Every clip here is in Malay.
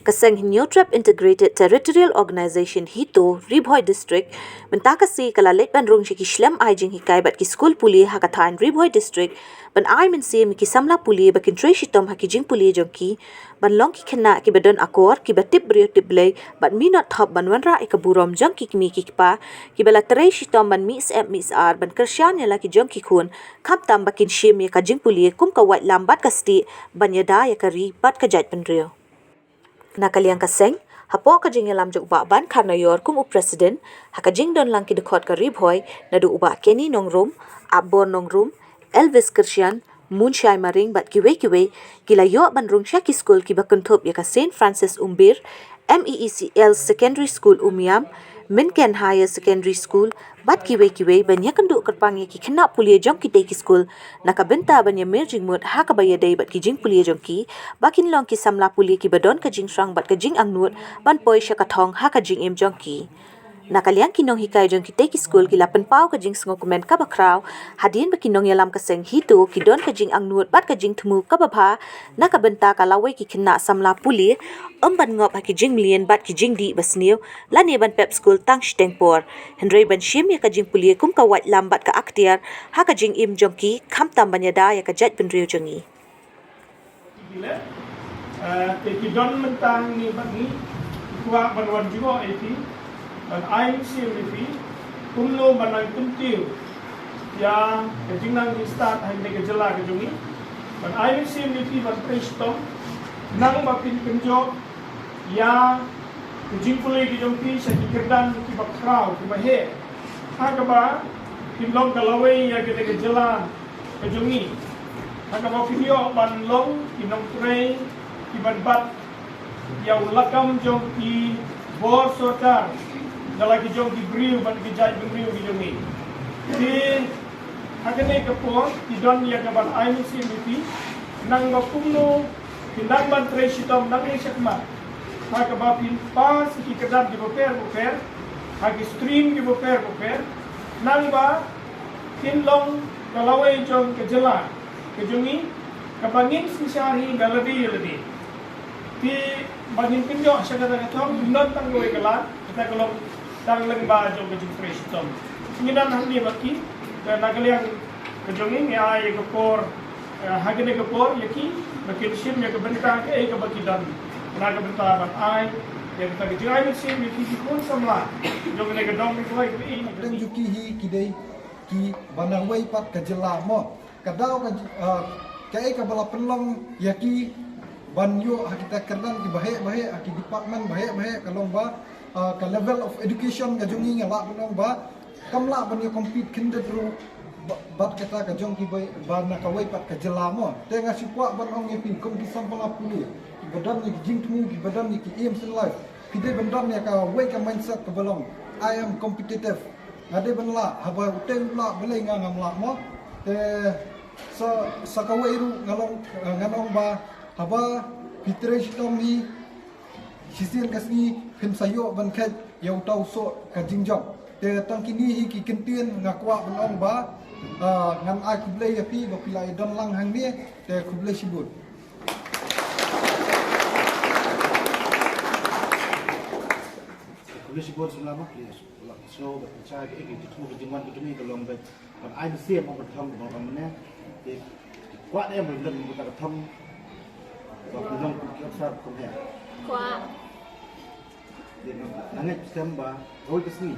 Kaseng New Trap Integrated Territorial Organization Hito Ribhoi District mentakasi kalalet ban rung ki Shlem Aijing hikai bat ki school puli hakathan Ribhoi District ban ai men se ki samla puli bakin tre shitom hakijing puli jongki ban long ki khna ki badan akor ki batip brio tiblei bat mi not thop ban wanra ikaburom jongki mi ki pa ki bala tre shitom ban mi sm mi ar ban kersyan yala ki jongki khun khap tam bakin shim ya kajing puli kum ka wat lambat kasti ban yada ya kari bat ka jat ban rio Nakaliang kaseng, hapo ka jing yalam jok ban karna yor kum presiden, haka jing don lang ki dekot ka ribhoy, na du uba Kenny Nongrum, Abor Nongrum, Elvis Kirshian, Moonshine Maring bat kiwe, gila yo ban rung Shaki School ki bakuntup ya ka St. Francis Umbir, MEECL Secondary School Umiam, Minken Higher Secondary School, bat kiwe ban ya kenduk kerpang ya ki kena pulia jong ki teki school, nakabenta ban ya merjing mut haka baya day bat ki jing pulia jong ki, bakin long ki samla pulia ki badon ka jing srang bat ka jing angnut, ban poi syakatong haka jing im jong ki. Nakaliang kinong hikay jong ki teki school ki lapan pau ka jing sengokumen ka bakraw, hadin ba kinong yalam kaseng hito ki don ka jing angnut bat ka jing temu ka babha, nakabenta ka laway ki kena samla pulia, ban ngop haki jing milien bat ki jing di basniw, lani ban pep school tang shtengpor, Henry ban shim ya ka jing pulia kum ka wat lambat ka aktiar, haka jing im jong ki, kam tam banyada ya ka jat benriyo jongi. Teki don mentang ni bagi kuat banwan juga itu dan air sim itu kumlo banang kuntiu yang kejinang di start hanya kejela kejungi dan air sim itu ban prestom nang makin penjok ya kejing pulai kejongki saki kerdan ki bakrau ki bahe hagaba kinlong kalawai ya kita kejela kejungi hagaba video ban long kinong tray ki ban bat ya ulakam jongki bor sotar dalaki jongki briu ban ki jai briu ki jongi di hagane kapor ki don ya kaban aini simiti nang bakumno kinang ban tray shitom nang isekma hagaba pin pas ki kedam di boper hagi stream ki boper nang ba kinlong kalawai jong kejela kejongi kabangin sisari galadi di bagin pinjo sa katagatong non tanggoy kalat kita kalau tang lengba jong kejung fresh tom ngidan handi baki nagaliang kejongi ni ay kapor hagene kapor yaki makin sim ya kabenta ke ay kabaki dan naga benta ban ay ya kita kejung ay sim yaki kun samla jong ne gadong ni koi ini dan juki hi kidai ki banawai pat kejela mo kadau ka ay kabala penlong yaki banyo kita kerdan ki bahe ki department bahe kalong ba ka level of education ka jongi ngala benong ba kamla banyo compete kindru bat kata ka jong ki ba na ka wai pat ka jelamo te nga sipwa ban ong ngepin kom ki sampala puli ki badan ni jing tmu ki badan ni ki aims in life ki de bandam ya ka wai ka mindset ka balong I am competitive ngade banla haba uteng la belai nga ngamla mo te sa ka wai ru ngalong ba haba pitresh tomi sisir kasni phim sayo ban khat yau tau so ka jingjong te tang kini hi ki kentien ngakwa banong ba ngan ai kublai api ba pilai don lang hang ni te kublai sibut kublai sibut selama please so ba cha ke ki tu ke jingwan ke ni kalong ba ban ai na sia mo ba thong ba ban ne te kwa ne mo len mo ta thong ba ku long ku ki sar ko ne kwa nangat samba roy kesni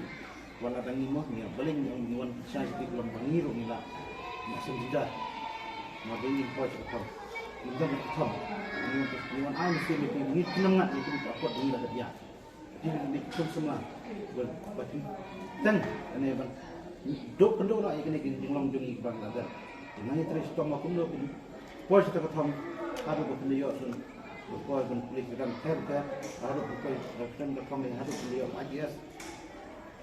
wala tangi mo ni baling ni wan sya ti ko bangiro nila masam jida ma ding po ko ni dong ko ni wan ai mesti ni kenangat ni kita pot ni dah dia di semua berarti dan ane ban dok pendok nak ikene kin long jong bang ada ngai tres to ma kum lo po kita ko thom ada ko ni yo sun ko ban klik kan ter ada ko kan ko thom ni ada ko yo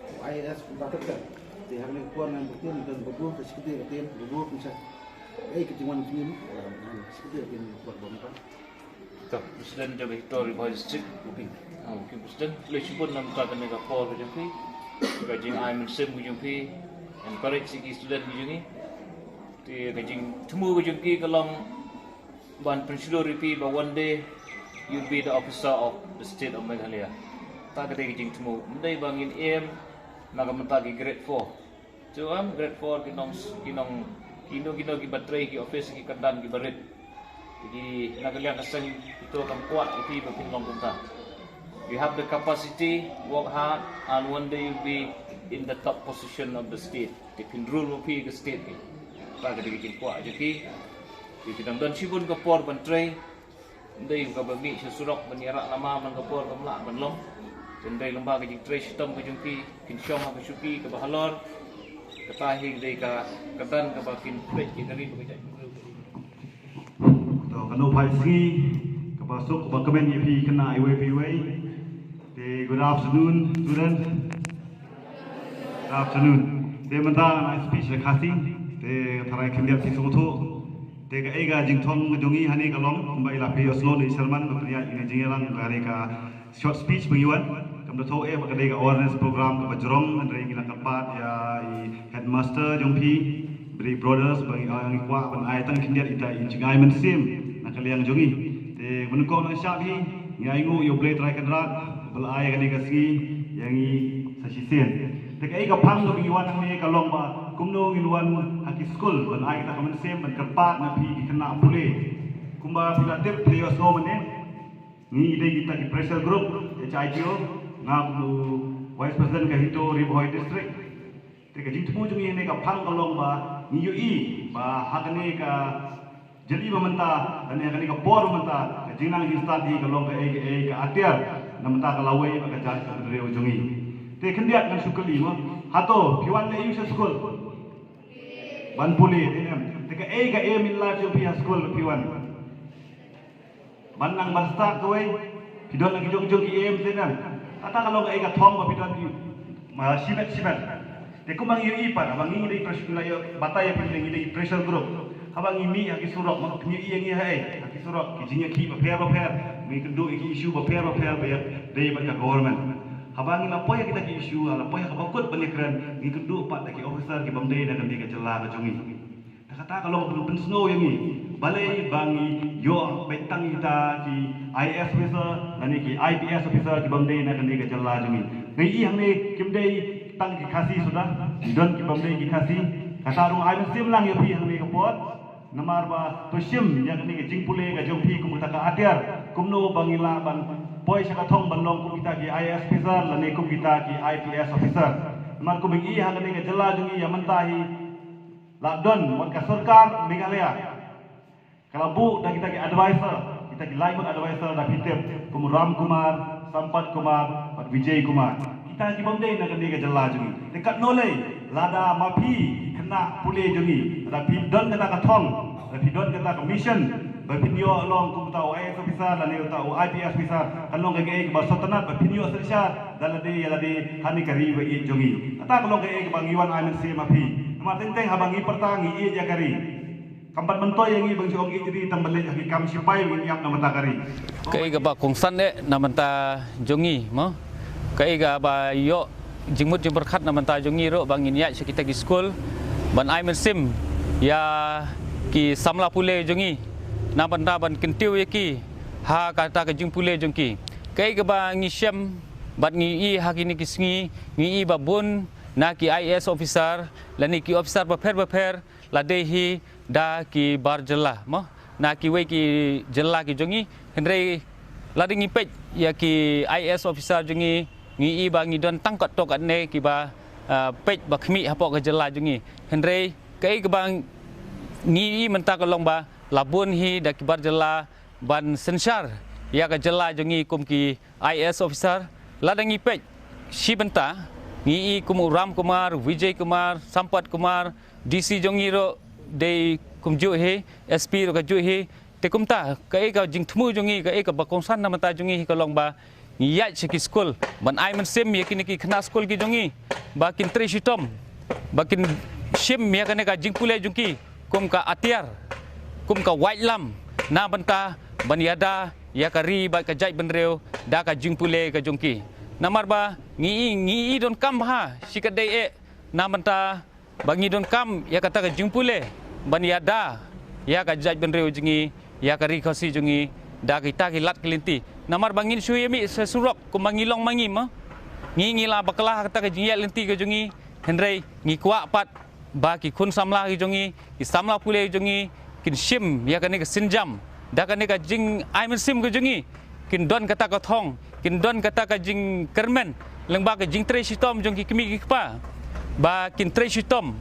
IAS kita tetap di hari ini kuat dengan betul dan betul sesuatu yang betul bisa kecuman ini sesuatu yang kuat banget. Tak, Presiden Jawa Victoria Ribhoi District, mungkin Presiden, lebih pun dalam kata negara Paul berjumpa, bagi ayam sim berjumpa, encourage siki student gini ti kajing temu kajing ki kalong ban pensiun ripi ba one day you'll be the officer of the state of Meghalaya ta kade kajing temu mendai bangin aim naga mentagi grade 4 cuam grade 4 kinong kino ki batrai ki office ki kandan ki barit jadi nagalian asal itu akan kuat ripi ba pinlong kunta you have the capacity work hard and one day you'll be in the top position of the state. They can rule the state. Pada kita kuat jadi kita dan sibun kapor bantrai, dari kabami sesurok menyerak lama mengkapor kamla benlong, dari lembaga jadi tray sistem kejungki, kinsyong apa syuki kebahalor, ketahing dari kedan kebakin plate kita ni bekerja. Kanu paisi kepasuk bakamen yepi kena IWPWay. Good afternoon, students. Good afternoon. They manda my speech lekasi. They tarai kendiat tisoto. They ka ega jingthong jongi hani kalong kumbai lapi Oslo ni Salman bapria ini jingelang dari ka short speech pengiwan. Kam to e bakadai ka awareness program ka bajrong andai gila kapat ya headmaster jongpi beri brothers bagi ang ikwa ban ai tang kendiat ita jingai mensim nakaliang jongi. They menukong nang syabi ngai ngu yo play try kendrat belai kani kasi yang i sasisen. Tekai ka pang no biwan ni kalong ba kumno inwan haki school ban ai ta kamen sem ban kerpat na pi kena pule. Kumba bila tip players no mane ni dei kita ki pressure group HITO ngam vice president ka hito Ribhoi district. Tekai jing temu jung ni ka pang kalong ba ni yu i ba hakane ka jadi mementa dan yang kani ka por mementa jinang ki start di kalong ka atiar namta kalawai baka jat dari ujungi. Te kendiat kan sukuli mo. Hato piwan le use school. Ban puli dem. Te ka aim in life yung piha school piwan. Ban nang basta koi pidon lagi jong ki aim tenam. Ata kalau ka thong ma pidon di ma sibet. Te kumang iri pa bang ngi pressure la yo bataya pidon ngi pressure group. Habang ini haki surok mak punya yang hai haki surok kijinya ki ba mi kendu iki isu ba bayar dari banyak government habang ina poya kita ki isu ala poya ka bakut penekran mi kendu pat lagi officer ki bamdei dan di ka jela ka jongi kata kalau belum snow yang ni balai bangi yo betang kita ki IS officer dan ki IPS officer ki bamdei dan di ka jela jongi ngai i hang ni kimdei tang ki khasi sudah don ki bamdei ki khasi kata rung ai sim lang yo pi hang ni ka pot namar ba to sim yang ni jing pule ga jong pi kum ta ka atiar kumno bangila ban poi sa kathong banlong kum kita ki IS officer lane kum kita ki IPS officer namar kum i ha ni ga jela jungi ya mentahi la don wan ka sarkar Meghalaya kalau bu da kita ki advisor kita ki lain advisor da pitep kum Ram Kumar Sampat Kumar pat Vijay Kumar kita ki bamdei na ni ga jela jungi dekat nolai lada mapi kena pule jungi da pidon kata kathong da pidon kata commission bapinyo long kum tau IS officer la ne tau IPS officer kalong ge ba sotanat bapinyo sersha dalade yalade hani kari ba i jungi ata kalong ge bang iwan amen se mapi ma teng habangi pertangi i ja kari kampat bentoy yang i bang jong i jadi tambale haki kam sipai win yap na mata kari kai ga ba kongsan ne na manta jongi mo kai ga ba yo jingmut jing berkat na manta jongi ro bang in ya kita ki school ban ai men sim ya ki samla pule jongi na banda ban kentiu yaki ha kata ke jing pule jongki kai ga ba ngi syam bat ngi i ha kini kisngi ngi i babun na ki IS officer lani ki officer ba pher la dehi da ki barjela mo na ki we ki jela ki jongi hendrei la dingi pej ya ki IS officer jongi ngi i ba ngi don tangkat tok ne ki ba pej ba khmi ha pok jela jongi hendrei kai ga bang ngi i menta kalong ba labun hi da ki barjela ban sensar ya ka jela jongi kum ki IS officer la dangi pej si benta ngi i kum Ram Kumar Vijay Kumar Sampat Kumar DC jongi ro de kum ju he SP ro ka ju he te kum ta kai ka jing thmu jongi ka ka ba kongsan na mata jongi ka long ba ya ki school ban ai man sem ye ki khna school ki jongi ba kin tre shitom ba kin sim ya ka jing pule jongi kum ka atiar kum ka white lam na banta baniada ya ka ri ba ka jai benreu da ka jing pule ka jongi namar ba ngi don kam ha sikadai e na banta bangi don kam ya kata ka jingpule ban ya da ya ka jaj ben reu jingi ya ka ri khosi jingi da kita ki lat kelinti namar bangin suyemi sesurok ku mangilong mangi ma ngi la bakala kata ka jingi linti ka jingi henrei ngi kwa pat ba ki khun samla ki jingi ki samla pule jingi kin shim ya ka ni ka sinjam da ka ni ka jing ai men sim ka jingi kin don kata ka thong kin don kata ka jing kermen lengba ka jing tre sitom jingi kimi ki pa ba kin tre sitom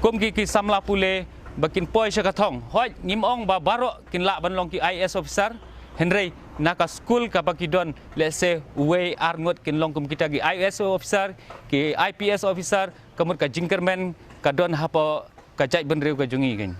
kum ki samla pule bakin poi sa kathong hoi ngim ong ba baro kin la ban long ki IS officer henrei naka school ka pakidon let's say we arngot kin long kum kita ki IS officer ki IPS officer kamut ka jingkermen ka don hapo ka jai ben reu ka jungi kan